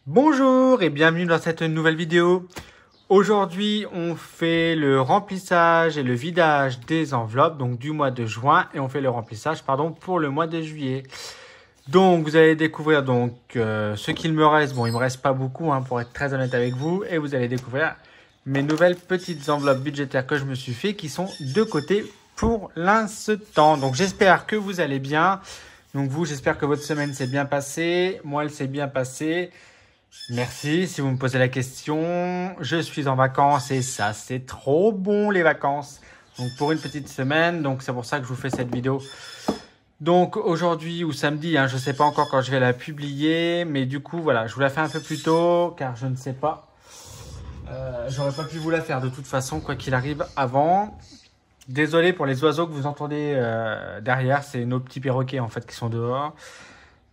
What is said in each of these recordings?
Bonjour et bienvenue dans cette nouvelle vidéo. Aujourd'hui, on fait le remplissage et le vidage des enveloppes donc du mois de juin et on fait le remplissage pour le mois de juillet. Donc vous allez découvrir ce qu'il me reste. Bon, il me reste pas beaucoup pour être très honnête avec vous, et vous allez découvrir mes nouvelles petites enveloppes budgétaires que je me suis fait qui sont de côté pour l'instant. Donc j'espère que vous allez bien. Donc j'espère que votre semaine s'est bien passée. Moi, elle s'est bien passée. Merci. Si vous me posez la question, je suis en vacances et ça, c'est trop bon les vacances. Donc pour une petite semaine, donc c'est pour ça que je vous fais cette vidéo. Donc aujourd'hui ou samedi, je ne sais pas encore quand je vais la publier, mais du coup voilà, je vous la fais un peu plus tôt car je ne sais pas. J'aurais pas pu vous la faire de toute façon, quoi qu'il arrive avant. Désolé pour les oiseaux que vous entendez derrière, c'est nos petits perroquets en fait qui sont dehors.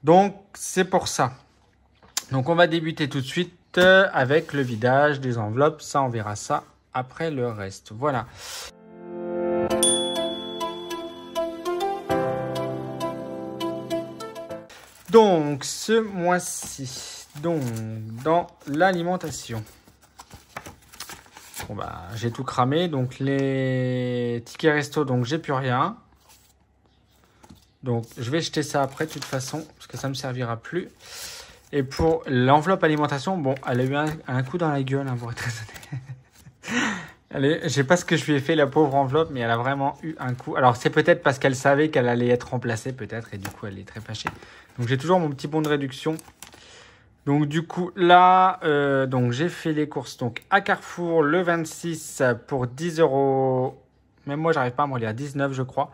Donc c'est pour ça. Donc on va débuter tout de suite avec le vidage des enveloppes. Ça, on verra ça après le reste. Voilà. Donc ce mois-ci, dans l'alimentation. Bon j'ai tout cramé. Donc les tickets resto, donc j'ai plus rien. Donc je vais jeter ça après de toute façon parce que ça me servira plus. Et pour l'enveloppe alimentation, bon, elle a eu un coup dans la gueule, pour être très honnête. Je sais pas ce que je lui ai fait, la pauvre enveloppe, mais elle a vraiment eu un coup. Alors, c'est peut-être parce qu'elle savait qu'elle allait être remplacée, peut-être, et du coup, elle est très fâchée. Donc, j'ai toujours mon petit bon de réduction. Donc, du coup, là, j'ai fait les courses donc à Carrefour le 26 pour 10 €. Même moi, j'arrive pas à me relire, 19, je crois.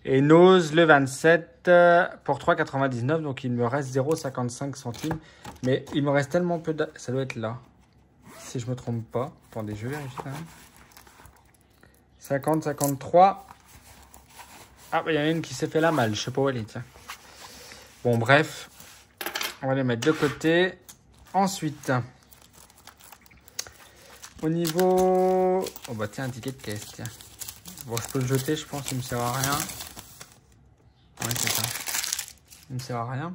Et Nose le 27 pour 3,99. Donc, il me reste 0,55 centimes. Mais il me reste tellement peu de... Ça doit être là. Si je me trompe pas. Attendez, je vérifie quand même. 50, 53. Ah, il y en a une qui s'est fait la malle. Je sais pas où elle est, tiens. Bon, bref. On va les mettre de côté. Ensuite, au niveau... Oh, bah tiens, un ticket de caisse, tiens. Bon, je peux le jeter, je pense. Il me sert à rien. Ouais, c'est ça. Il me sert à rien.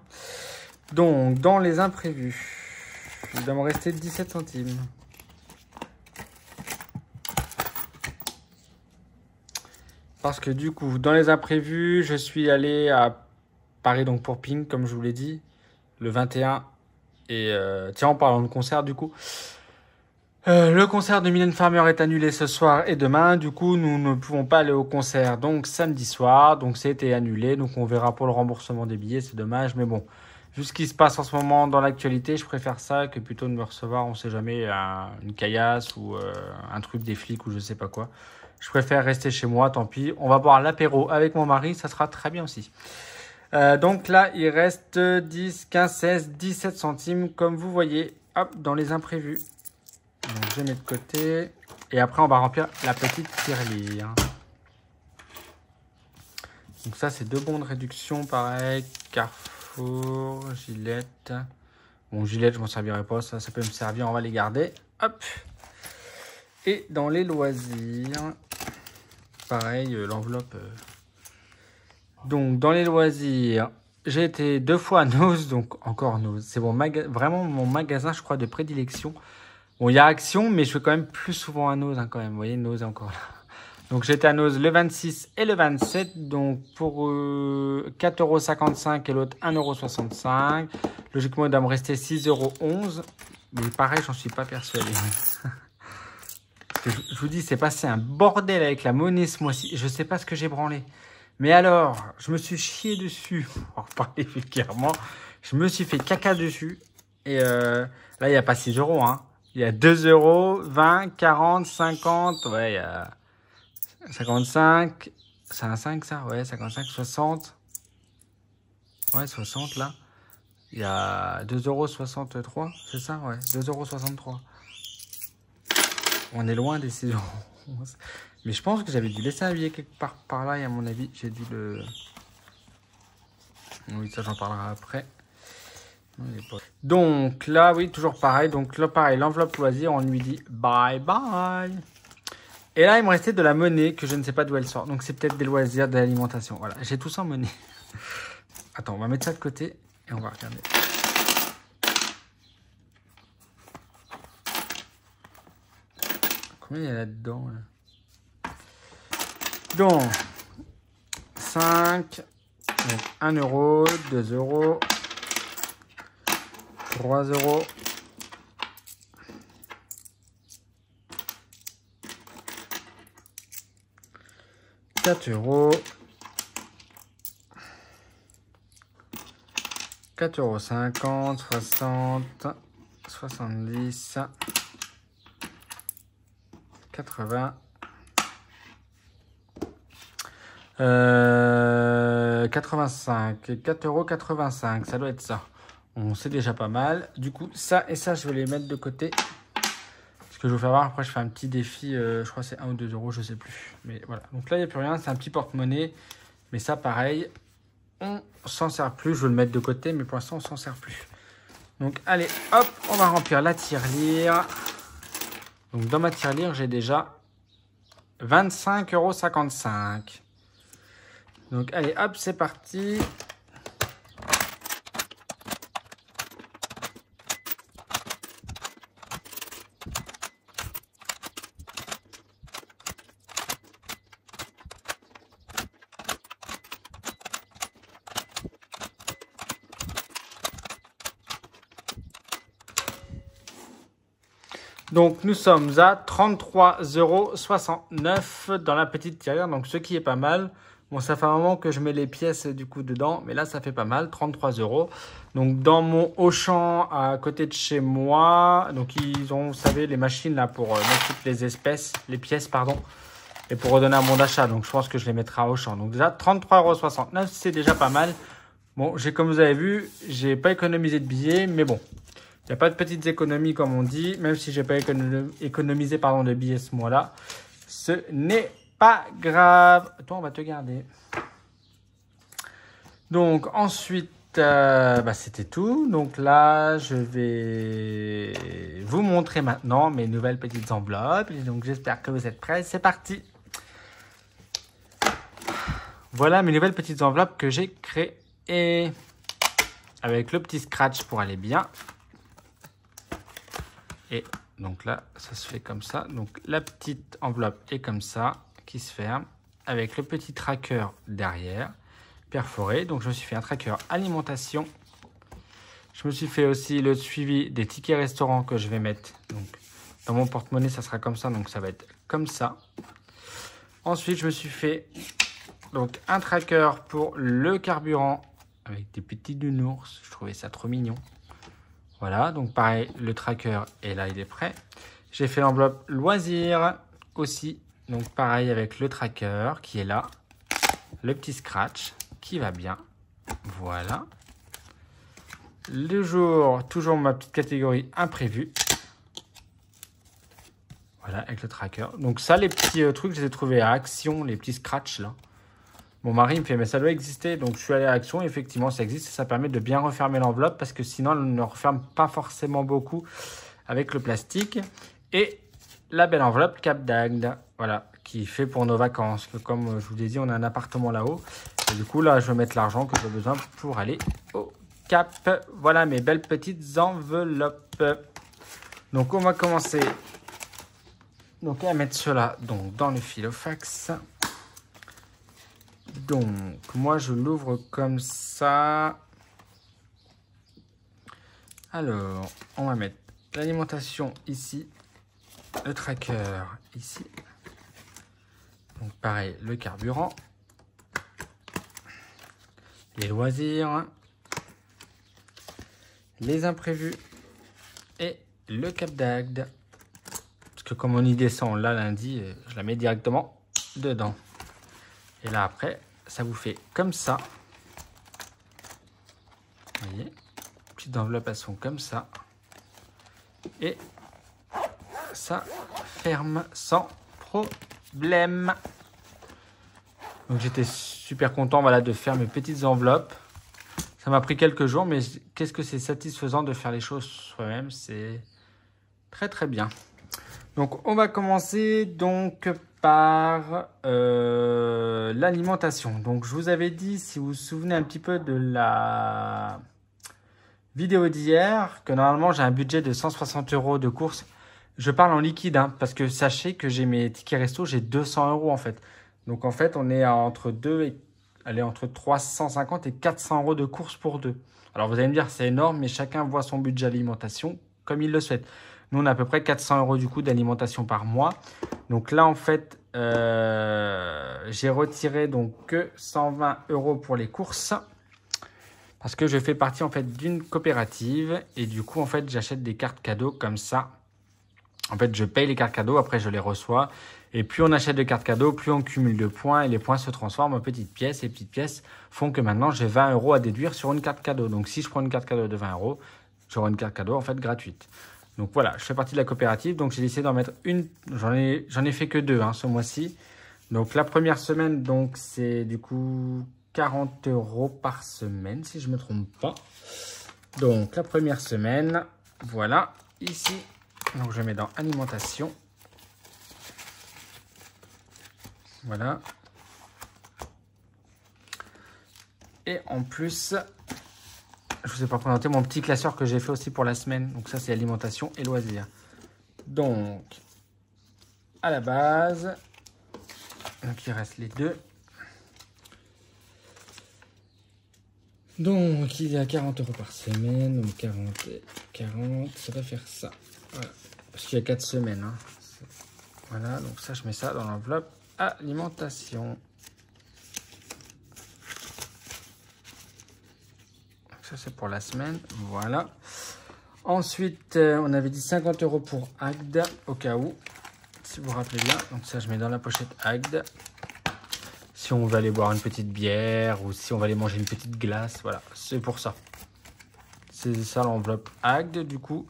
Donc, dans les imprévus, il doit me rester 17 centimes. Parce que du coup, dans les imprévus, je suis allé à Paris donc pour Pink, comme je vous l'ai dit, le 21. Et tiens, en parlant de concert, du coup, le concert de Mylène Farmer est annulé ce soir et demain. Du coup, nous ne pouvons pas aller au concert donc samedi soir. Donc, c'était annulé. Donc, on verra pour le remboursement des billets. C'est dommage. Mais bon, vu ce qui se passe en ce moment dans l'actualité, je préfère ça que plutôt de me recevoir, on ne sait jamais, une caillasse ou un truc des flics ou je sais pas quoi. Je préfère rester chez moi, tant pis. On va boire l'apéro avec mon mari. Ça sera très bien aussi. Donc là, il reste 10, 15, 16, 17 centimes, comme vous voyez, hop, dans les imprévus. Donc je mets de côté. Et après, on va remplir la petite tirelire. Donc ça, c'est 2 bons de réduction, pareil. Carrefour, Gillette. Bon, Gillette, je m'en servirai pas. Ça peut me servir, on va les garder. Hop. Et dans les loisirs, pareil, l'enveloppe... Donc, dans les loisirs, j'ai été 2 fois à Nose, donc encore Nose. C'est vraiment mon magasin, je crois, de prédilection. Bon, il y a Action, mais je vais quand même plus souvent à Nose, quand même. Vous voyez, Nose est encore là. Donc, j'étais à Nose le 26 et le 27. Donc, pour 4,55 € et l'autre 1,65 €. Logiquement, il doit me rester 6,11 €. Mais pareil, j'en suis pas persuadé. Je vous dis, c'est passé un bordel avec la monnaie ce mois-ci. Je sais pas ce que j'ai branlé. Mais alors, je me suis chié dessus, pour parler vulgairement. Je me suis fait caca dessus. Et là, il n'y a pas 6 €. Il y a 2 €, 20, 40, 50. Ouais, il y a 55. C'est un 5, ça? Ouais, 55, 60. Ouais, 60, là. Il y a 2,63 €. C'est ça? Ouais, 2,63 €. On est loin des 6 €. Mais je pense que j'avais dû laisser un billet quelque part par là et à mon avis, j'ai dû le... Oui, ça j'en parlerai après. Donc là, oui, toujours pareil. Donc là, pareil, l'enveloppe loisir, on lui dit bye bye. Et là, il me restait de la monnaie que je ne sais pas d'où elle sort. Donc c'est peut-être des loisirs, de l'alimentation. Voilà, j'ai tout ça en monnaie. Attends, on va mettre ça de côté et on va regarder. Combien il y a là-dedans là? Donc, 5, donc 1 euro, 2 euros, 3 euros, 4 euros, 4,50 €, 60, 70, 80, 85, 4,85 €, ça doit être ça. Bon, c'est déjà pas mal. Du coup, ça et ça, je vais les mettre de côté. Ce que je vais faire voir, après, je fais un petit défi. Je crois que c'est 1 ou 2 euros, je sais plus. Mais voilà. Donc là, il n'y a plus rien. C'est un petit porte-monnaie. Mais ça, pareil, on s'en sert plus. Je vais le mettre de côté, mais pour l'instant, on s'en sert plus. Donc, allez, hop, on va remplir la tirelire. Donc, dans ma tirelire, j'ai déjà 25,55 €. Donc, allez, hop, c'est parti. Donc, nous sommes à 33,69 € dans la petite tirelire, donc ce qui est pas mal. Bon, ça fait un moment que je mets les pièces du coup dedans, mais là, ça fait pas mal, 33 €. Donc, dans mon Auchan à côté de chez moi, donc ils ont, vous savez, les machines là pour mettre toutes les pièces, pardon, et pour redonner un bon d'achat. Donc, je pense que je les mettrai à Auchan. Donc, déjà, 33,69 €, c'est déjà pas mal. Bon, comme vous avez vu, j'ai pas économisé de billets, mais bon. Il n'y a pas de petites économies comme on dit, même si je n'ai pas économisé de billets ce mois-là. Ce n'est pas grave. Toi, on va te garder. Donc ensuite, c'était tout. Donc là, je vais vous montrer maintenant mes nouvelles petites enveloppes. Et donc j'espère que vous êtes prêts. C'est parti. Voilà mes nouvelles petites enveloppes que j'ai créées. Avec le petit scratch pour aller bien. Et donc là, ça se fait comme ça. Donc la petite enveloppe est comme ça, qui se ferme, avec le petit tracker derrière, perforé. Donc je me suis fait un tracker alimentation. Je me suis fait aussi le suivi des tickets restaurants que je vais mettre. Donc dans mon porte-monnaie, ça sera comme ça. Donc ça va être comme ça. Ensuite, je me suis fait donc un tracker pour le carburant avec des petits nounours. Je trouvais ça trop mignon. Voilà, donc pareil, le tracker est là, il est prêt. J'ai fait l'enveloppe loisirs aussi. Donc pareil avec le tracker qui est là. Le petit scratch qui va bien. Voilà. Le jour, toujours ma petite catégorie imprévu. Voilà, avec le tracker. Donc ça, les petits trucs, je les ai trouvés à Action, les petits scratchs là. Mon mari me fait, mais ça doit exister. Donc, je suis allé à Action. Effectivement, ça existe. Et ça permet de bien refermer l'enveloppe parce que sinon, elle ne referme pas forcément beaucoup avec le plastique. Et la belle enveloppe Cap d'Agde. Voilà, qui est fait pour nos vacances. Comme je vous l'ai dit, on a un appartement là-haut. Et du coup, là, je vais mettre l'argent que j'ai besoin pour aller au Cap. Voilà mes belles petites enveloppes. Donc, on va commencer donc, à mettre cela donc, dans le filofax. Donc, moi, je l'ouvre comme ça. Alors, on va mettre l'alimentation ici, le tracker ici. Donc, pareil, le carburant, les loisirs, les imprévus et le Cap d'Agde. Parce que comme on y descend là lundi, je la mets directement dedans. Et là, après, ça vous fait comme ça. Vous voyez, petites enveloppes, elles sont comme ça. Et ça ferme sans problème. Donc, j'étais super content voilà, de faire mes petites enveloppes. Ça m'a pris quelques jours, mais qu'est-ce que c'est satisfaisant de faire les choses soi-même. C'est très, très bien. Donc, on va commencer donc par l'alimentation. Donc, je vous avais dit, si vous vous souvenez un petit peu de la vidéo d'hier, que normalement, j'ai un budget de 160 € de courses. Je parle en liquide, hein, parce que sachez que j'ai mes tickets resto, j'ai 200 € en fait. Donc en fait, on est à entre 350 et 400 € de course pour deux. Alors vous allez me dire, c'est énorme, mais chacun voit son budget alimentation comme il le souhaite. Nous, on a à peu près 400 € du coup d'alimentation par mois. Donc là, en fait, j'ai retiré donc que 120 € pour les courses. Parce que je fais partie en fait d'une coopérative. Et du coup, en fait, j'achète des cartes cadeaux comme ça. En fait, je paye les cartes cadeaux, après je les reçois. Et plus on achète de cartes cadeaux, plus on cumule de points et les points se transforment en petites pièces. Et petites pièces font que maintenant j'ai 20 € à déduire sur une carte cadeau. Donc si je prends une carte cadeau de 20 €, j'aurai une carte cadeau en fait gratuite. Donc voilà, je fais partie de la coopérative. Donc j'ai décidé d'en mettre une. J'en ai fait que deux hein, ce mois-ci. Donc la première semaine, donc c'est du coup 40 € par semaine si je ne me trompe pas. Donc la première semaine, voilà, ici. Donc je mets dans alimentation. Voilà. Et en plus, je vous ai pas présenté mon petit classeur que j'ai fait aussi pour la semaine. Donc ça c'est alimentation et loisirs. Donc à la base, donc il reste les deux. Donc il y a 40 € par semaine. Donc 40 et 40, ça va faire ça. Voilà. Parce qu'il y a 4 semaines. Hein. Voilà, donc ça je mets ça dans l'enveloppe alimentation. Ça c'est pour la semaine, voilà. Ensuite, on avait dit 50 € pour Agde, au cas où, si vous vous rappelez bien. Donc ça, je mets dans la pochette Agde. Si on veut aller boire une petite bière ou si on va aller manger une petite glace, voilà, c'est pour ça. C'est ça l'enveloppe Agde, du coup.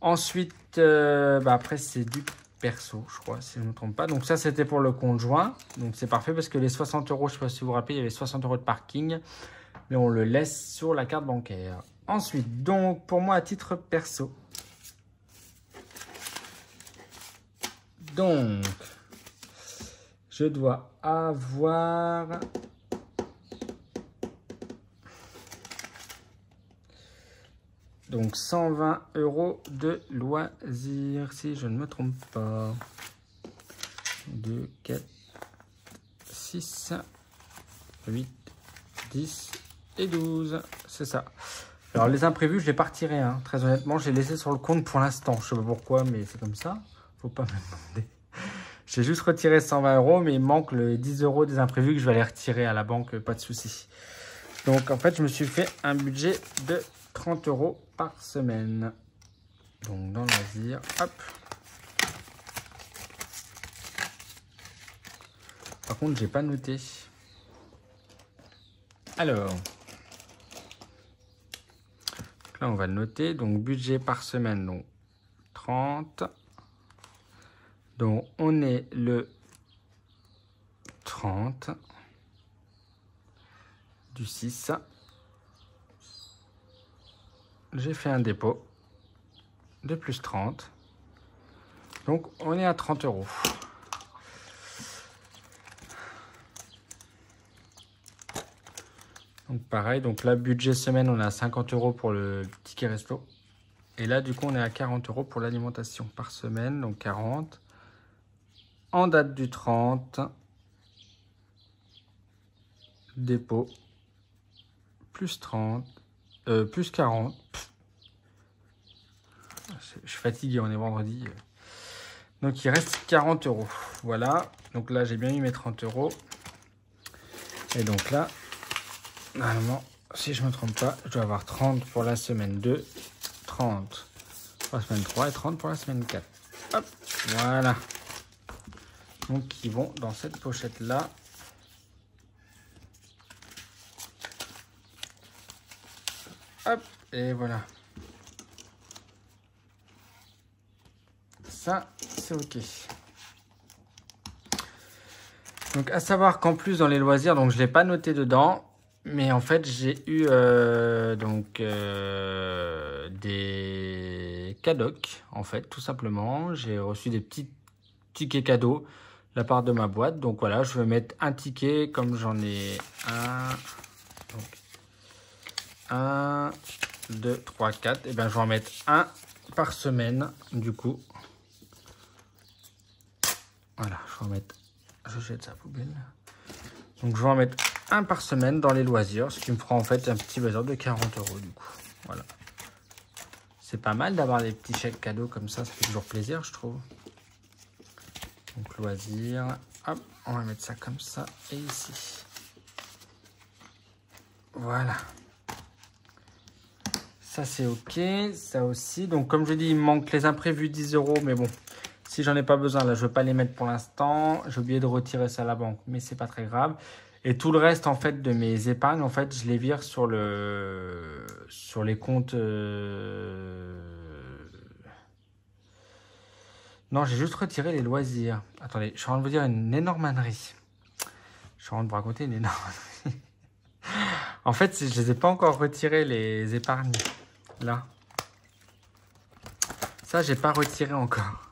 Ensuite, après, c'est du perso, je crois, si je ne me trompe pas. Donc ça, c'était pour le conjoint. Donc c'est parfait parce que les 60 €, je ne sais pas si vous vous rappelez, il y avait 60 € de parking. Mais on le laisse sur la carte bancaire. Ensuite, donc, pour moi, à titre perso. Donc, je dois avoir... Donc, 120 € de loisirs, si je ne me trompe pas. 2, 4, 6, 8, 10... et 12, c'est ça. Alors les imprévus, je les pas retirés, hein. Très honnêtement, j'ai laissé sur le compte pour l'instant. Je sais pas pourquoi, mais c'est comme ça. Faut pas me demander. J'ai juste retiré 120 €, mais il manque le 10 € des imprévus que je vais aller retirer à la banque, pas de souci. Donc en fait, je me suis fait un budget de 30 € par semaine. Donc dans loisirs, hop. Par contre, j'ai pas noté. Alors... là, on va le noter. Donc, budget par semaine, donc 30. Donc, on est le 30 du 6. J'ai fait un dépôt de plus 30. Donc, on est à 30 €. Donc, pareil. Donc, là, budget semaine, on est à 50 € pour le ticket resto. Et là, du coup, on est à 40 € pour l'alimentation par semaine. Donc, 40. En date du 30. Dépôt. Plus 30. Plus 40. Je suis fatigué, on est vendredi. Donc, il reste 40 €. Voilà. Donc là, j'ai bien mis mes 30 €. Et donc là, normalement, si je ne me trompe pas, je dois avoir 30 pour la semaine 2, 30 pour la semaine 3 et 30 pour la semaine 4. Hop, voilà. Donc, ils vont dans cette pochette-là. Hop, et voilà. Ça, c'est OK. Donc, à savoir qu'en plus, dans les loisirs, donc je ne l'ai pas noté dedans, mais en fait, j'ai eu des cadeaux, en fait, tout simplement. J'ai reçu des petits tickets cadeaux de la part de ma boîte. Donc, voilà, je vais mettre un ticket, comme j'en ai un. Donc, 1, 2, 3, 4. Et bien, je vais en mettre un par semaine, du coup. Voilà, je jette sa poubelle. Donc je vais en mettre un par semaine dans les loisirs, ce qui me fera en fait un petit bazar de 40 € du coup. Voilà. C'est pas mal d'avoir des petits chèques cadeaux comme ça fait toujours plaisir je trouve. Donc loisirs, hop, on va mettre ça comme ça et ici. Voilà. Ça c'est ok, ça aussi. Donc comme je dis, il me manque les imprévus 10 €, mais bon. Si j'en ai pas besoin, là, je ne veux pas les mettre pour l'instant. J'ai oublié de retirer ça à la banque, mais c'est pas très grave. Et tout le reste, en fait, de mes épargnes, en fait, je les vire sur les comptes. Non, j'ai juste retiré les loisirs. Attendez, je suis en train de vous dire une énorme ânerie. Je suis en train de vous raconter une énorme ânerie. En fait, je les ai pas encore retirés, les épargnes. Là. Ça, j'ai pas retiré encore.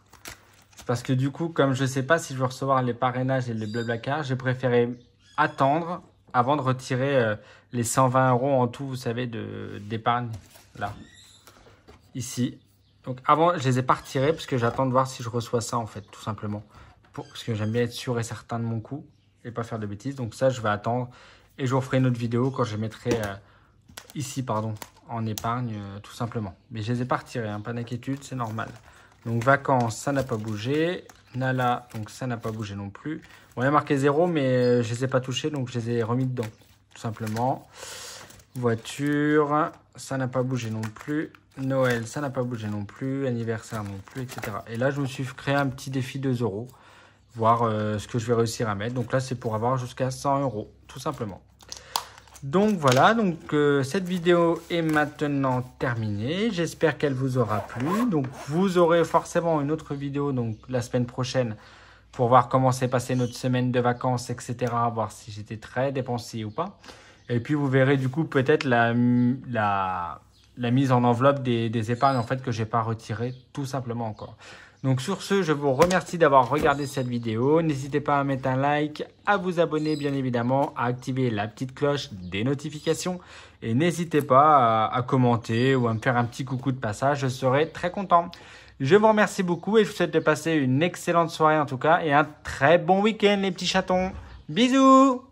Parce que du coup, comme je ne sais pas si je vais recevoir les parrainages et les Blablacar, j'ai préféré attendre avant de retirer les 120 € en tout, vous savez, d'épargne. Là. Ici. Donc avant, je les ai pas retirés parce que j'attends de voir si je reçois ça en fait, tout simplement. Parce que j'aime bien être sûr et certain de mon coup et pas faire de bêtises. Donc ça, je vais attendre et je vous ferai une autre vidéo quand je mettrai ici, pardon, en épargne, tout simplement. Mais je les ai pas retirés, hein, pas d'inquiétude, c'est normal. Donc vacances, ça n'a pas bougé. Nala, donc ça n'a pas bougé non plus. Bon, il y a marqué 0, mais je ne les ai pas touchés, donc je les ai remis dedans, tout simplement. Voiture, ça n'a pas bougé non plus. Noël, ça n'a pas bougé non plus. Anniversaire non plus, etc. Et là, je me suis créé un petit défi 2 €. Voir ce que je vais réussir à mettre. Donc là, c'est pour avoir jusqu'à 100 €, tout simplement. Donc voilà, donc cette vidéo est maintenant terminée. J'espère qu'elle vous aura plu. Donc vous aurez forcément une autre vidéo donc la semaine prochaine pour voir comment s'est passée notre semaine de vacances, etc. Voir si j'étais très dépensier ou pas. Et puis vous verrez du coup peut-être la mise en enveloppe des épargnes en fait que j'ai pas retiré tout simplement encore. Donc sur ce, je vous remercie d'avoir regardé cette vidéo. N'hésitez pas à mettre un like, à vous abonner bien évidemment, à activer la petite cloche des notifications. Et n'hésitez pas à commenter ou à me faire un petit coucou de passage, je serai très content. Je vous remercie beaucoup et je vous souhaite de passer une excellente soirée en tout cas et un très bon week-end les petits chatons. Bisous!